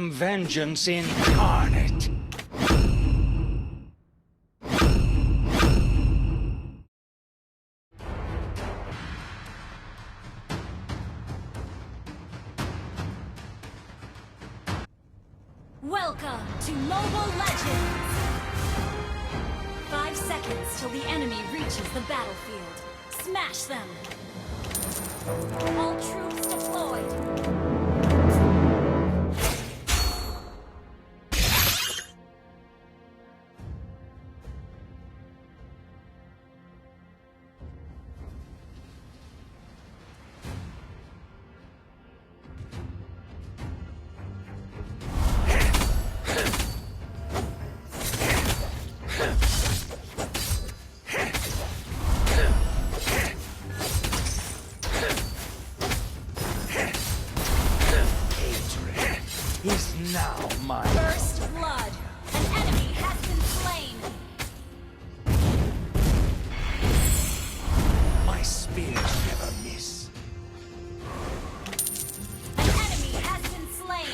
am vengeance incarnate. Welcome to Mobile Legends! 5 seconds till the enemy reaches the battlefield. Smash them! All troops deployed! Is now mine. First blood! An enemy has been slain! My spears never miss. An enemy has been slain!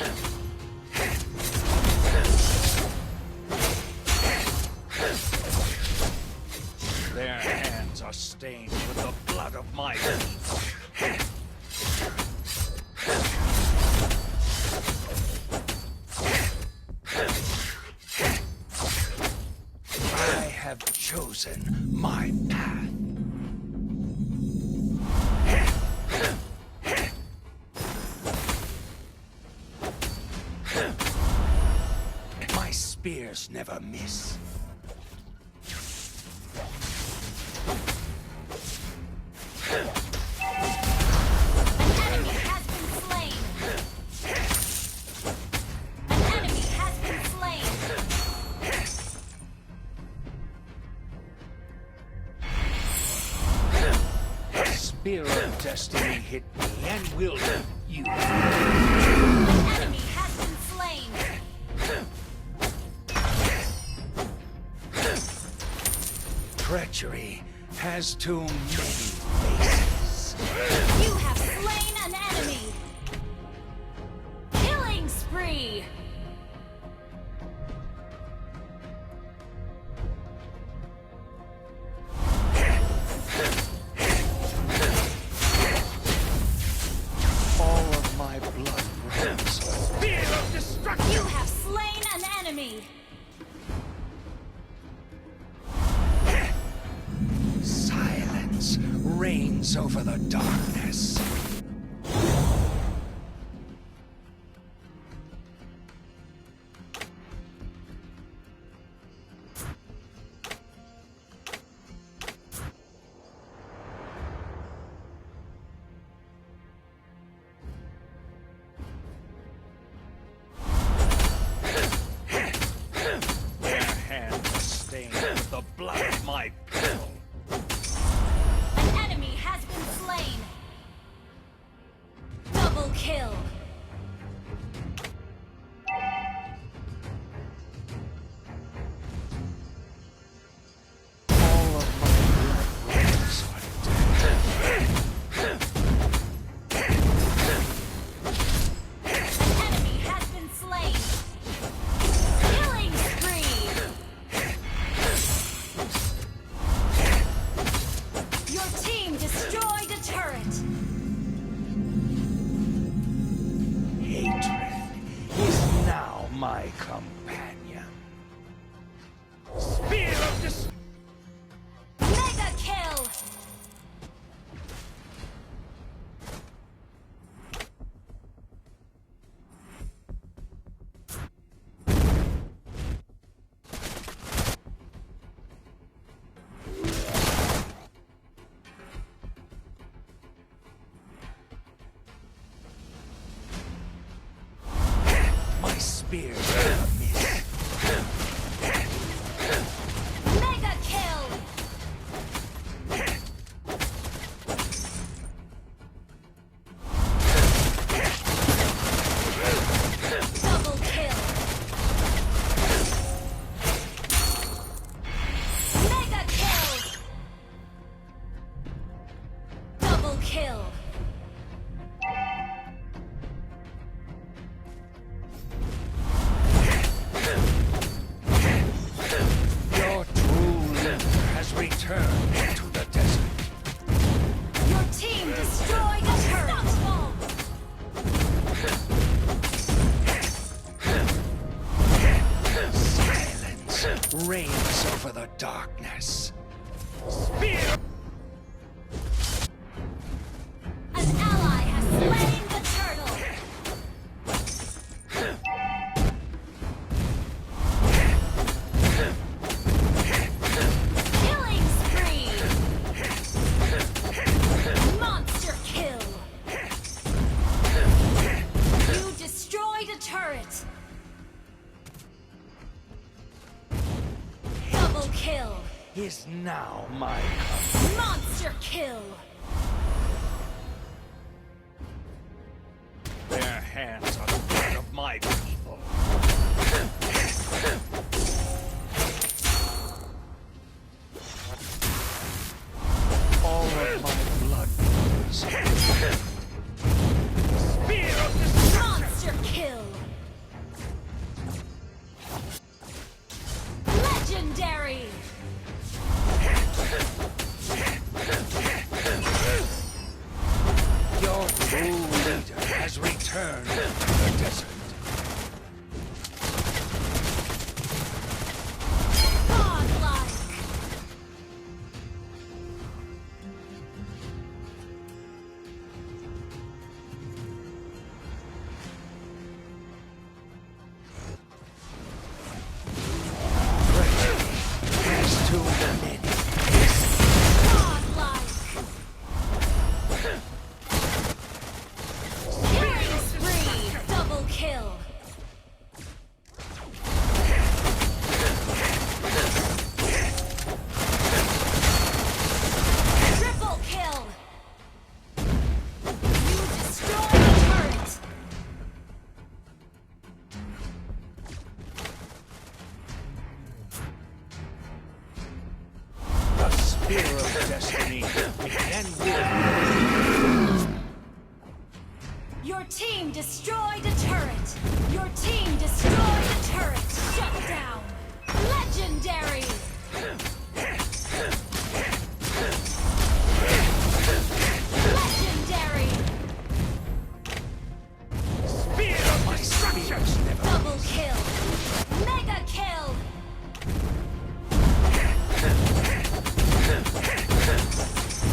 Their hands are stained with the blood of my people. I have chosen my path. My spears never miss. An enemy has been slain! An enemy has been slain! The spear of destiny hit me and will hit you. An enemy has been slain! Treachery has too many faces. You have slain an enemy! Killing spree! All of my blood runs. Spear of destruction! You have slain an enemy! Silence reigns over the darkness. Their hands are stained with the blood of my people. An enemy has been slain! Double kill! All of my blood runs are dead. An enemy has been slain! Killing spree! Your team destroyed a turret! Hatred is now my companion. Spear of destruction! Mega kill! My spear never miss. Mega kill! Double kill! Mega kill! Double kill! reigns over the darkness. Spear! An ally has slain the turtle. Killing spree. Monster kill. You destroyed a turret. Double kill. Is now my Monster kill. Their hands on the blood of my people. All of my blood brothers. Spear of destruction! Monster kill. Legendary. Your true leader has returned to the desert. Godlike. As to the many. Godlike. Killing spree. Double kill. Triple kill. You destroyed the turret. The spear of destiny and will. Your team destroyed a turret. Your team destroyed a turret. Shut down. Legendary. Legendary. Spear of destruction never. Double kill. Mega kill.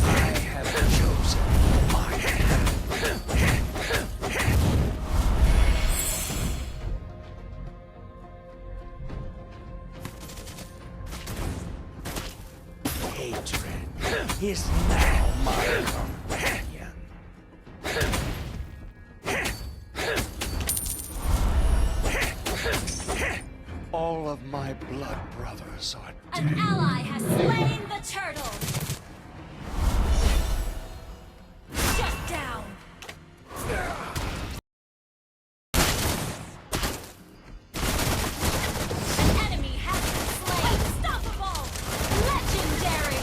I have chosen my hatred is now my companion. All of my blood brothers are An dead. ally has slain the turtle. Shut down. An enemy has been slain. Unstoppable. Legendary.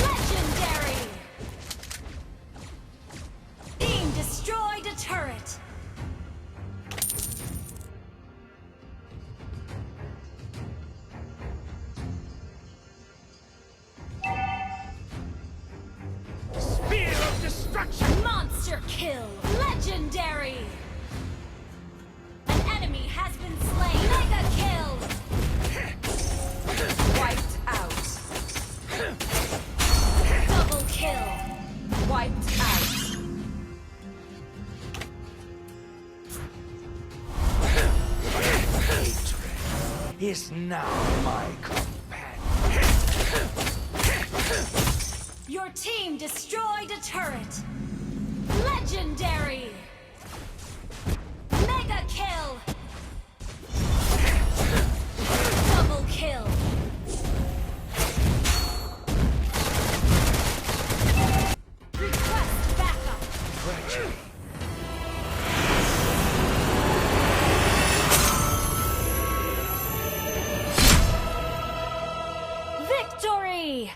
Legendary. Team destroyed a turret. Spear of destruction! Monster kill. Legendary. An enemy has been slain. Mega kill. Wiped out. Double kill. Wiped out. Hatred is now my companion. Your team destroyed a turret. Legendary. Mega kill. Double kill. Request backup. Treachery. Victory!